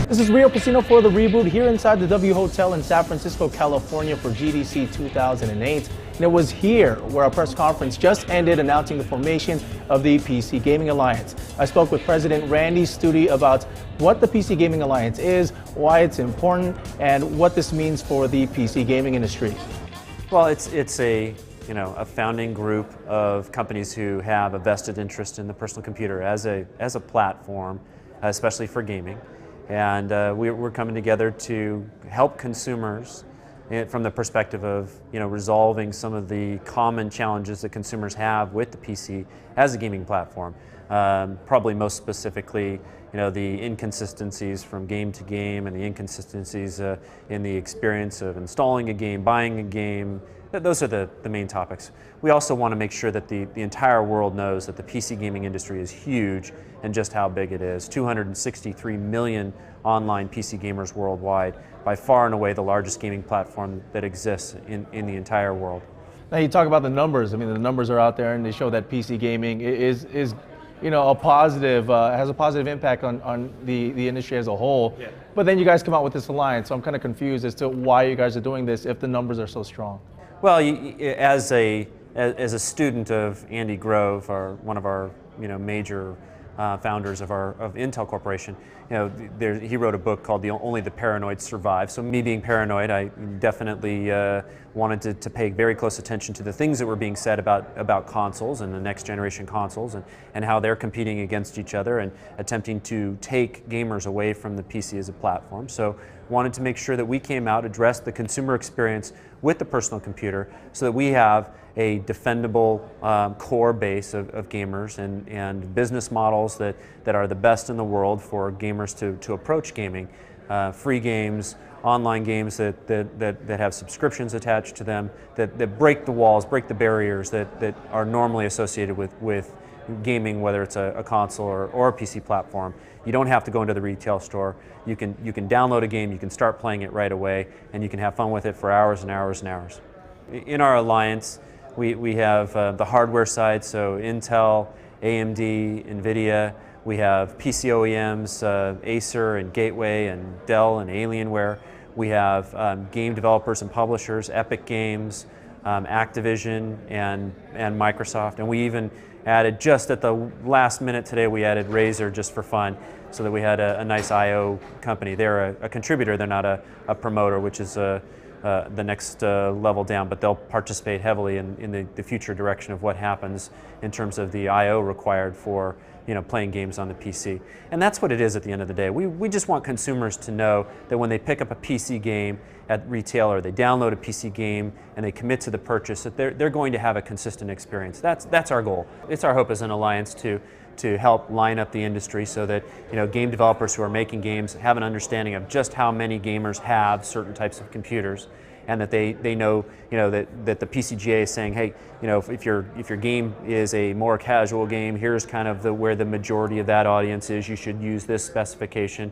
This is Rio Pesino for the Reboot here inside the W Hotel in San Francisco, California for GDC 2008. And it was here where a press conference just ended announcing the formation of the PC Gaming Alliance. I spoke with President Randy Stude about what the PC Gaming Alliance is, why it's important, and what this means for the PC gaming industry. Well, it's a founding group of companies who have a vested interest in the personal computer as a platform, especially for gaming. And we're coming together to help consumers from the perspective of resolving some of the common challenges that consumers have with the PC as a gaming platform. Probably most specifically, the inconsistencies from game to game and the inconsistencies in the experience of installing a game, buying a game. Those are the main topics. We also want to make sure that the entire world knows that the PC gaming industry is huge and just how big it is. 263 million online PC gamers worldwide, by far and away the largest gaming platform that exists in the entire world. Now you talk about the numbers. I mean, the numbers are out there and they show that PC gaming is a positive, has a positive impact on the industry as a whole. Yeah. But then you guys come out with this alliance, so I'm kind of confused as to why you guys are doing this if the numbers are so strong. Well, as a student of Andy Grove, one of our major founders of Intel Corporation, he wrote a book called Only the Paranoid Survive. So me being paranoid, I definitely wanted to pay very close attention to the things that were being said about consoles and the next generation consoles and how they're competing against each other and attempting to take gamers away from the PC as a platform. So wanted to make sure that we came out, addressed the consumer experience with the personal computer so that we have a defendable core base of gamers and business models that are the best in the world for gamers to approach gaming. Free games, online games that have subscriptions attached to them, that break the walls, break the barriers that are normally associated with gaming, whether it's a console or a PC platform. You don't have to go into the retail store. You can download a game, you can start playing it right away, and you can have fun with it for hours and hours and hours. In our alliance, we have the hardware side, so Intel, AMD, NVIDIA. We have PC OEMs, Acer and Gateway and Dell and Alienware. We have game developers and publishers, Epic Games, Activision and Microsoft. And we even added, just at the last minute today, we added Razer just for fun, so that we had a nice I/O company. They're a contributor, they're not a promoter, which is the next level down, but they'll participate heavily in the future direction of what happens in terms of the I/O required for playing games on the PC. And that's what it is at the end of the day. We just want consumers to know that when they pick up a PC game at retail or they download a PC game and they commit to the purchase, that they're going to have a consistent experience. That's our goal. It's our hope as an alliance to help line up the industry so that game developers who are making games have an understanding of just how many gamers have certain types of computers, and that they know that the PCGA is saying, hey, if your game is a more casual game, here's kind of where the majority of that audience is. You should use this specification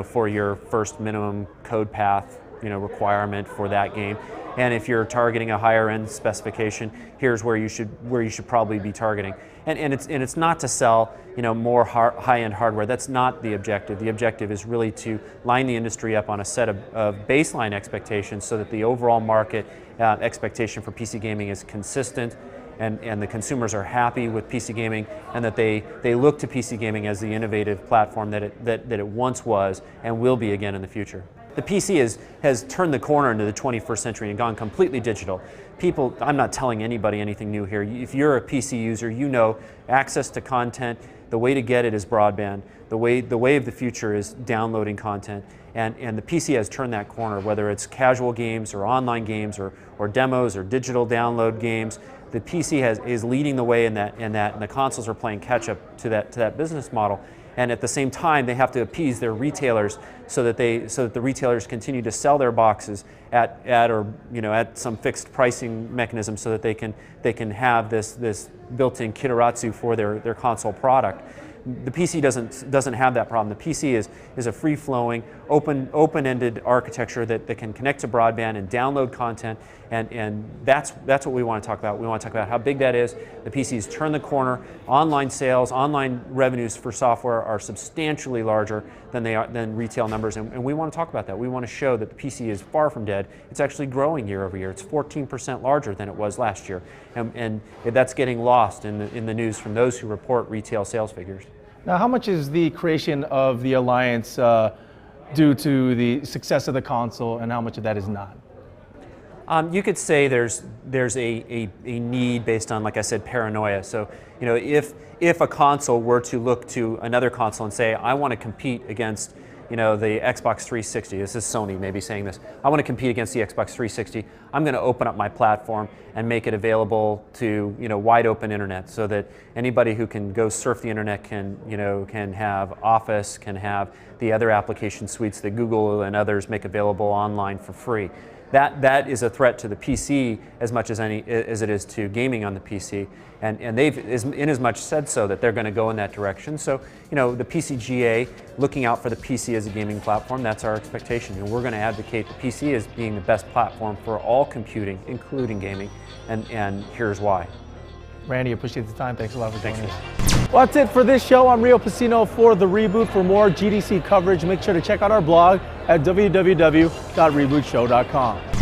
for your first minimum code path requirement for that game. And if you're targeting a higher end specification, here's where you should probably be targeting. And it's not to sell more high-end hardware. That's not the objective. The objective is really to line the industry up on a set of baseline expectations so that the overall market expectation for PC gaming is consistent, and the consumers are happy with PC gaming, and that they look to PC gaming as the innovative platform that it once was and will be again in the future. The PC has turned the corner into the 21st century and gone completely digital. I'm not telling anybody anything new here. If you're a PC user, access to content, the way to get it is broadband. The way of the future is downloading content. And the PC has turned that corner, whether it's casual games or online games or demos or digital download games. The PC is leading the way in that, and the consoles are playing catch up to that business model. And at the same time, they have to appease their retailers so that the retailers continue to sell their boxes at some fixed pricing mechanism, so that they can have this built-in kitaratsu for their console product. The PC doesn't have that problem. The PC is a free-flowing, open-ended architecture that can connect to broadband and download content, and that's what we want to talk about. We want to talk about how big that is. The PC's turned the corner. Online sales, online revenues for software are substantially larger than retail numbers, and we want to talk about that. We want to show that the PC is far from dead. It's actually growing year over year. It's 14% larger than it was last year, and that's getting lost in the news from those who report retail sales figures. Now, how much is the creation of the alliance due to the success of the console, and how much of that is not? You could say there's a need based on, like I said, paranoia. So, you know, if a console were to look to another console and say, I want to compete against, you know, the Xbox 360. This is Sony maybe saying this. I want to compete against the Xbox 360. I'm going to open up my platform and make it available to, you know, wide open internet, so that anybody who can go surf the internet can have Office, can have the other application suites that Google and others make available online for free. That is a threat to the PC as much as it is to gaming on the PC, and they've in as much said so that they're going to go in that direction. So, you know, the PCGA looking out for the PC as a gaming platform, that's our expectation, and we're going to advocate the PC as being the best platform for all computing, including gaming, and here's why. Randy, appreciate the time. Thanks a lot for joining us. Well, that's it for this show. I'm Rio Pesino for The Reboot. For more GDC coverage, make sure to check out our blog at www.rebootshow.com.